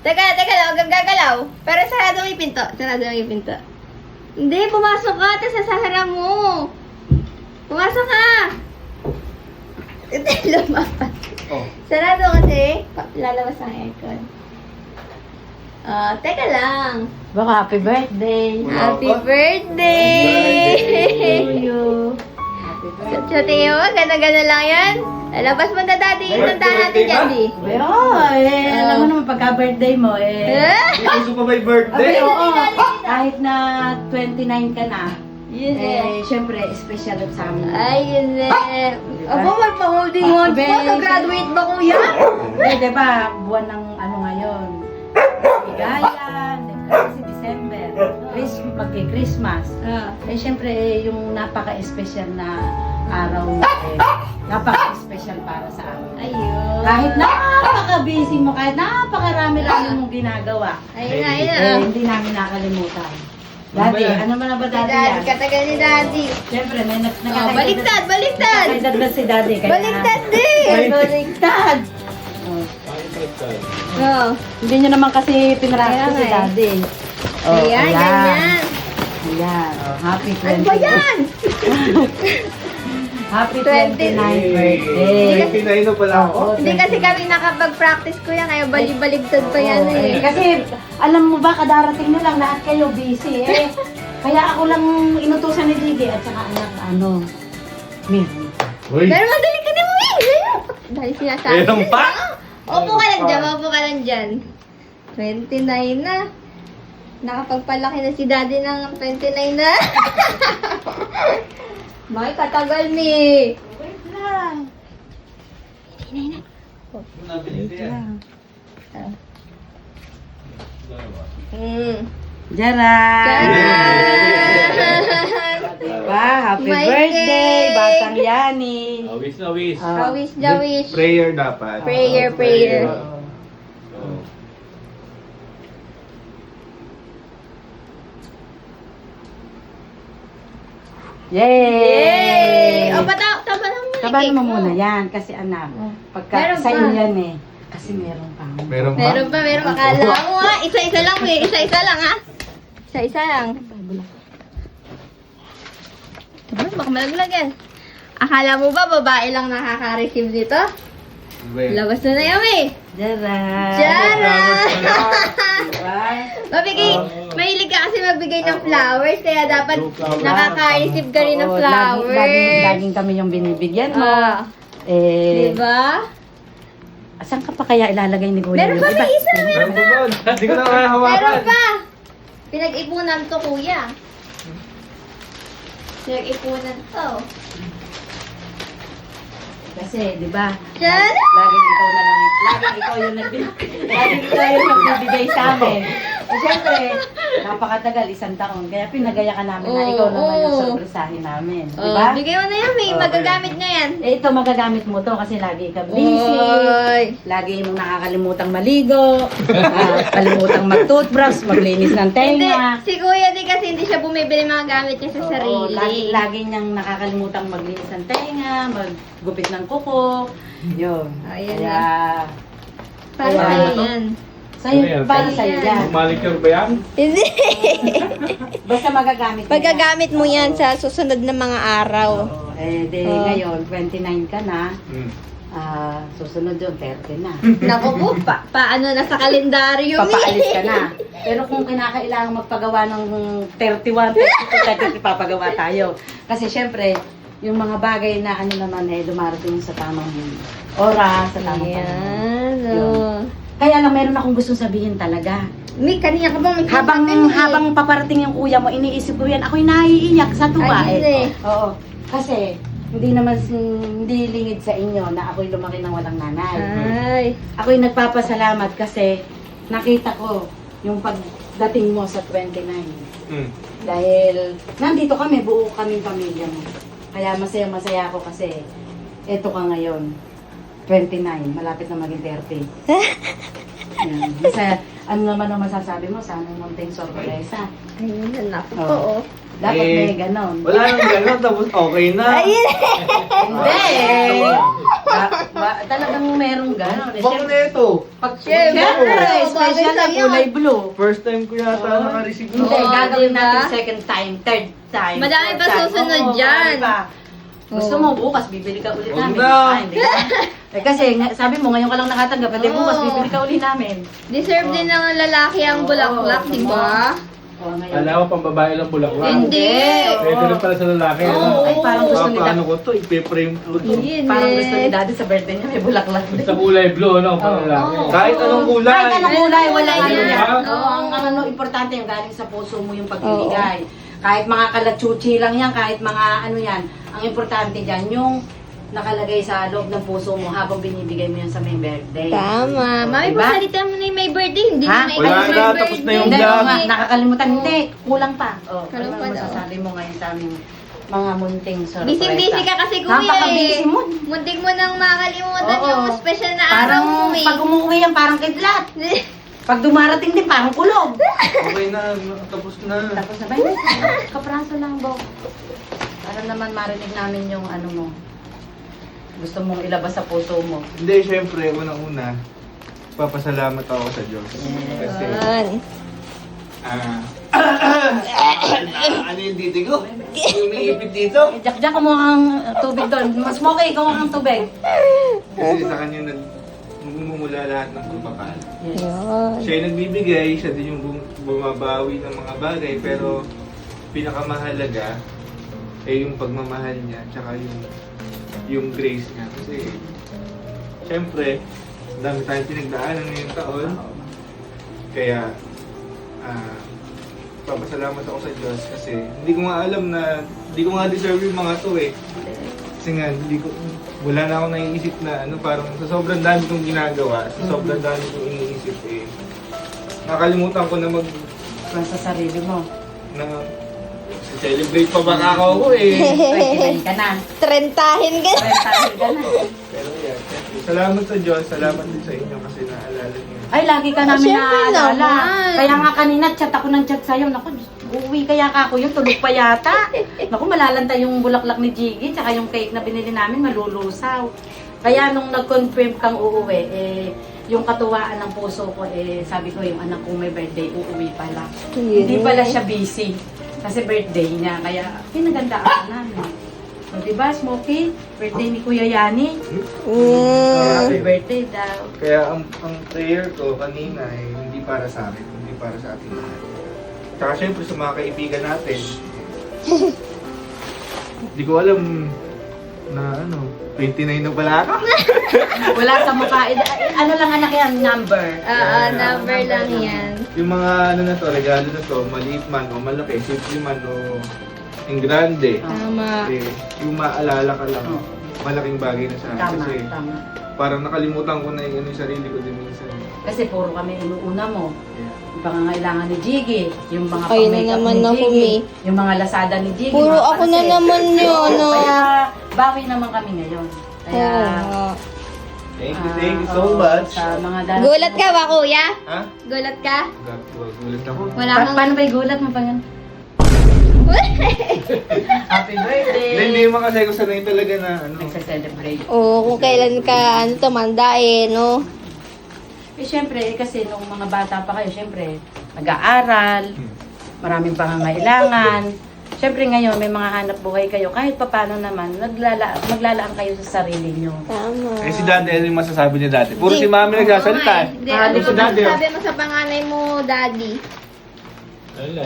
Teka lang, huwag kang gagalaw. Pero sarado mo yung pinto. Sarado mo yung pinto. Hindi, pumasok ka. Tapos sasara mo. Pumasok ka. Hindi, lumapat. Oh. Sarado kasi. Lalabas ang aircon. Teka lang. Baka happy birthday. Happy birthday! to you. Happy birthday. Sa tingin mo, gana-gana lang yan? Labas mo na dati yung tandaan natin dyan, di? Alam mo naman pagka-birthday mo, Gusto pa ba yung birthday? oo, kahit na 29 ka na, Yun eh. syempre, special sa amin. Ayun eh. Aba, magpa-holding on po. Graduate ba kuya? Di ba, buwan ng ano ngayon? Bigayan, kasi December, Christmas. Syempre, yung napaka-special na araw na napaka-special para sa amin. Ayun. Kahit napaka-busy mo, kahit napakarami-rami mong ginagawa, Ayun. hindi namin nakalimutan. Daddy, ano man na ba Si daddy Daddy, yan? katagal ni Daddy. Siyempre, may Baliktad! Nakakaedad ba si daddy? Kaya, Baliktad din! Baliktad! Oh. Hindi nyo naman kasi pinarasyo Kaya si nga eh. daddy. Ayan, ganyan. Ayan. Happy 29. Ano ba yan? Happy 29 29th birthday. Pinain na pala ako. Hindi kasi kami nakapag-practice ko yan, kaya balibaligtad pa yan eh. Kasi, alam mo ba, kadarating na lang, lahat kayo busy eh. Kaya ako lang inutusan ni Gigi at saka anak, Mir. Uy, Pero madali ka na mo eh! Dahil sinasabi. meron pa? Upo ka lang dyan, 29 na. Nakapagpalaki na si Daddy ng 29 na. May katagal ni. Wait lang. Nabilis yan. Jaran! Diba? Happy My birthday, cake! Batang Yani. Awis na awis. Hawish jawish. Prayer dapat. Prayer. Oh. Yay! Yay! O, tama lang muna. Kabahan mo muna yan, kasi anak, pagka Meron sa'yo pa. yan eh. Kasi meron pa. Meron ba? Meron pa. Akala mo ha. Isa-isa lang eh. Isa-isa lang ha. Isa-isa lang. Diba? Baka malaglag yan. Akala mo ba babae lang nakaka-receive nito? Labas na yan eh. Jaran! Jaran! Diba? Mabigay, mahilig ka kasi magbigay ng flowers, kaya dapat nakaka-receive ka rin ng Oo, flowers. Laging kami yung binibigyan mo. Ah, diba? Saan ka pa kaya ilalagay ni Kuya? Meron yung pa iba? may isa. Meron pa ba? Hindi ko na kaya hawakan. Meron pa! Pinag-ipunan to, kuya. Pinag-ipunan to. Kasi, di ba? Jaran! Laging ikaw na lang. Laging ikaw yung nagbibigay sa amin. So, syempre, napakatagal, 1 taon. Kaya pinagaya ka namin na ikaw naman yung sorpresahin namin. Di Oh, ba? bigay mo na yan, may magagamit nga yan. Eh, ito magagamit mo to kasi lagi ka busy. Oy. Lagi mong nakakalimutang maligo. Kalimutang mag-toothbrush, maglinis ng Hindi, tenga. si kuya di kasi hindi siya bumibili mga gamit niya sa Oo, sarili. lagi niyang nakakalimutang maglinis ng tenga, maggupit ng kuko. Yun. Ayun Kaya, Para Kaya- sa'yo yan. sa'yo, para sa'yo yan. Manicure ba yan? Hindi. Basta magagamit mo yan. Paggagamit mo yan sa susunod na mga araw. Oo, di Oo. ngayon, 29 ka na. Hmm. Susunod yun, 30 na. Naku po, paano na sa kalendaryo mi? Papaalis ka na. Pero kung kinakailangan magpagawa ng 31, 32, papagawa tayo. Kasi syempre, yung mga bagay na ano naman dumarating sa tamang oras, sa tamang Ayan, panahon. Yun. oh. Kaya lang meron akong gustong sabihin talaga. Mi, kanina ka bang Habang paparating yung kuya mo, iniisip ko yan, ako'y naiiyak sa tuwa Ayun eh. eh. Oo. Kasi, hindi lingid sa inyo na ako'y lumaki ng walang nanay. Ay. Ako'y nagpapasalamat kasi nakita ko yung pagdating mo sa 29. Hmm. Dahil nandito kami, buo kaming pamilya mo. Kaya masaya ako kasi eto ka ngayon, 29, malapit na maging 30. Yan. Masaya, ano naman ang masasabi mo? Sana munting sorpresa. Ayun, naku Oo. po, oh. Dapat may ganon. Wala nang gano'n, tapos okay na. Ayun. Hindi. Talagang merong ganon. Bakit na ito? Pag Siyempre, special na bagay sa'yo. kulay blue. First time ko yata naka-receive Hindi, na. gagawin diba? natin second time, third time. Madami fourth pa time. susunod Oo, dyan. marami pa. Gusto Oo. mo bukas, bibili ka ulit Huwag namin. na. Hindi na. Kasi sabi mo, ngayon ka lang nakatanggap, hindi Oo. bukas, bibili ka ulit namin. Deserve din ng lalaki ang bulaklak, Oo, di ba? Oh, ngayon. Alam ko, pang babae lang bulaklak. Hindi. Pwede rin pala sa lalaki. Oo, ano? ay, parang gusto ni Paano ko to? Ipe-frame ko to. Yun Parang gusto ni eh. Daddy sa birthday niya, may bulaklak din. Sa kulay blue, ano? Pang Oo. lalaki. Oo. Kahit anong kulay. Kahit anong kulay, Anong wala kulay ano yan? yan. Oo. Oo, ang ano, importante yung galing sa puso mo yung pagbibigay. Kahit mga kalachuchi lang yan, kahit mga ano yan, ang importante dyan, yung nakalagay sa loob ng puso mo habang binibigay mo yan sa may birthday. Tama. Mami, Diba? pasalitan mo na yung may birthday. Hindi Ha? na Wala na, tapos na yung Hindi, vlog. oo nga, nakakalimutan. Hindi, kulang pa. Oh, Kulang ano pa daw. masasabi mo ngayon sa aming mga munting sorpresa? Busy-busy ka kasi kuya Napaka-busy mo. Muntik mo nang makalimutan Oo. yung special na araw Parang mo eh. pag umuwi yan, parang kidlat. Pag dumarating din, parang kulog. Okay na, tapos na. Tapos na ba? Kapraso lang, Bo. Para naman marinig namin yung ano mo. Gusto mong ilabas sa puso mo. Hindi, syempre, unang-una, papasalamat ako sa Diyos. Kasi, Yan. ano yung dito ko? Umiipit dito? Jack, kumuha kang tubig doon. Mas smoky, kumuha kang tubig. Kasi sa kanya nagmumula lahat ng pagpapal. Yes. Yan. Siya yung nagbibigay, siya din yung bumabawi ng mga bagay, pero pinakamahalaga ay yung pagmamahal niya, tsaka yung grace niya. Kasi, syempre, ang dami tayong pinagdaanan ngayong taon. Kaya, papasalamat ako sa Diyos kasi hindi ko nga alam na, hindi ko nga deserve yung mga to eh. Kasi nga, wala na akong naiisip na ano, parang sa sobrang dami kong ginagawa, sa sobrang dami kong iniisip eh, nakalimutan ko na Nasa sarili mo. na celebrate pa baka ako eh. 29 ka na. Trentahin ka. 30 ka na. Pero yan, syempre, salamat sa Diyos, salamat din sa inyo kasi naalala niyo. Ay, lagi ka namin Siyempre naaalala. naman. Kaya nga kanina, chat ako ng chat sa'yo. Naku, uuwi kaya ka ako yun, tulog pa yata. Naku, malalanta yung bulaklak ni Jiggy, tsaka yung cake na binili namin, malulusaw. Kaya nung nag-confirm kang uuwi, yung katuwaan ng puso ko, sabi ko yung anak kong may birthday, uuwi pala. Hindi pala siya busy. Kasi birthday niya, kaya pinagandaan ka namin. O, diba, Smokey? Birthday ni Kuya Yani. Happy birthday daw. Kaya ang prayer ko kanina ay hindi para sa akin, hindi para sa ating lahat. Tsaka syempre sa mga kaibigan natin, hindi ko alam na 29 na pala ako. Wala sa mukha. Ano lang anak yan? Number. Number lang yan. Yung mga ano na to, regalo na to, maliit man o malaki, simple man o yung grande, Tama. yung maalala ka lang, Oo. malaking bagay na sa akin. Tama, Kasi tama. parang nakalimutan ko na yung, yung sarili ko din minsan. Kasi puro kami inuuna mo. Yung pangangailangan ni Jiggy, yung mga Ayun na pang-makeup naman ni ako, Jiggy, May. yung mga lasada ni Jiggy. Puro mga ako na pansit. naman yun, Oo, no? Kaya bawi naman kami ngayon. Kaya Oo. Thank you so oo, much. Sa mga darating Gulat ka ba, kuya? Ha? Gulat ka? Gulat ako. Wala kang... Paano ba yung gulat mo pa yan? Happy birthday! Hindi naman kasi ako sanay talaga na ano. Nagsa-celebrate. Oo, kung kailan ka, tumanda no? Eh, syempre, kasi nung mga bata pa kayo, syempre, nag-aaral, maraming pangangailangan. Syempre ngayon, may mga hanap buhay kayo. Kahit papano naman, maglalaan kayo sa sarili nyo. Tama. Eh si Daddy, ano yung masasabi ni Daddy? Puro si Mami Oo nagsasalita. nga eh. Hindi, ano si ba Daddy. sabi mo sa panganay mo, Daddy? Wala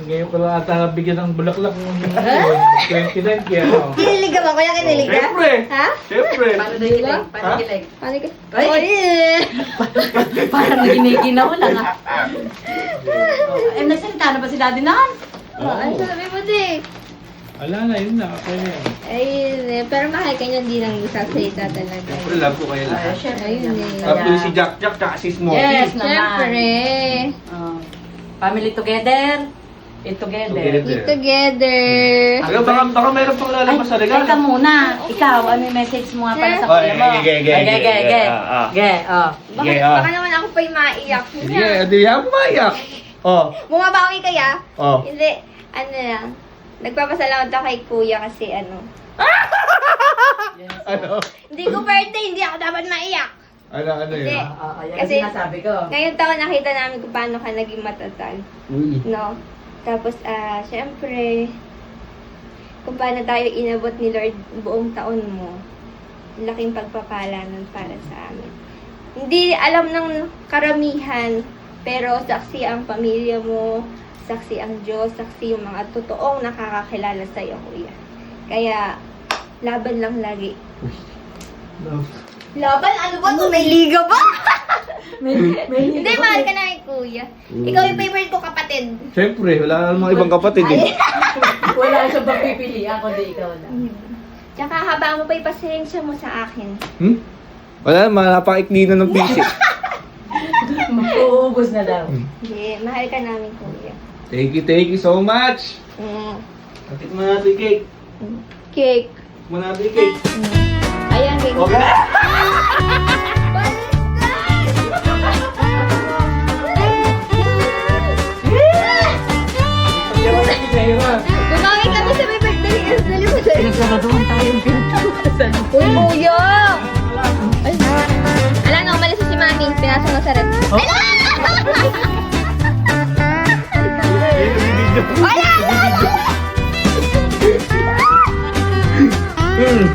ngayon ko lang ata nabigyan ng bulaklak ng 29 kaya ano. Kinilig ka ba, kuya? Kinilig ka? Siyempre. Ha? Siyempre. Paano na kilig? Paano Ha? kilig? Paano ka? Ay! Oh, yeah. Parang naginiginaw lang ah. Nagsalita na ba si Daddy noon? Oh, ano sabi mo, di? Wala na, yun na. Okay na yan. Ayun eh. Pero mahal ka niya, hindi lang sasalita talaga. Siyempre, love ko kayo lahat. Syempre. Ayun naman. eh. Love ko Kaya- si Jack Jack, tsaka si Smokey. Yes, naman. Siyempre. Oh. Family together. Eat together. Together. Eat together. Aga, baka meron pang lalabas sa regalo. Teka muna. Ikaw, ano yung message mo nga pala sa Oh, kuya mo? ge. Baka naman ako pa'y maiyak. Sige, hindi yan maiyak. Oh, Bumabawi kaya? oh. Hindi. ano lang, nagpapasalamat ako kay kuya kasi ano. Ano? Hindi ko birthday, hindi ako dapat maiyak. Ano Hindi. yun? Yan Kasi- ang sinasabi ko. Ngayong taon nakita namin kung paano ka naging matatag. Uy. No? Tapos, syempre, kung paano tayo inabot ni Lord buong taon mo. Laking pagpapala nun para sa amin. Hindi alam ng karamihan, pero saksi ang pamilya mo, saksi ang Diyos, saksi yung mga totoong nakakakilala sa iyo, kuya. Kaya, laban lang lagi. Laban? Ano ba to? May liga ba? Hindi, mahal ka namin, kuya. Ikaw yung favorite ko, kapatid. Siyempre, wala namang ibang kapatid eh. Wala siyang pagpipilian kundi ikaw lang. Tsaka haba mo pa ipasensya mo sa akin. Hmm? Wala naman, napakaikli na ng PC. Mauubos na daw. Hindi, mahal ka namin, kuya. Thank you so much! Mm. Tikman natin yung cake. Cake. Tikman natin yung cake. Ayan, cake. Okay na? Gumamit kami sa may birthday. Dali mo dali. Nagsabaduhan tayong pinagkakasan. Uy, kuya! Ay, ala na, umalis na si mami. Pinasok na sa rep. Ala! Ala! Hmm.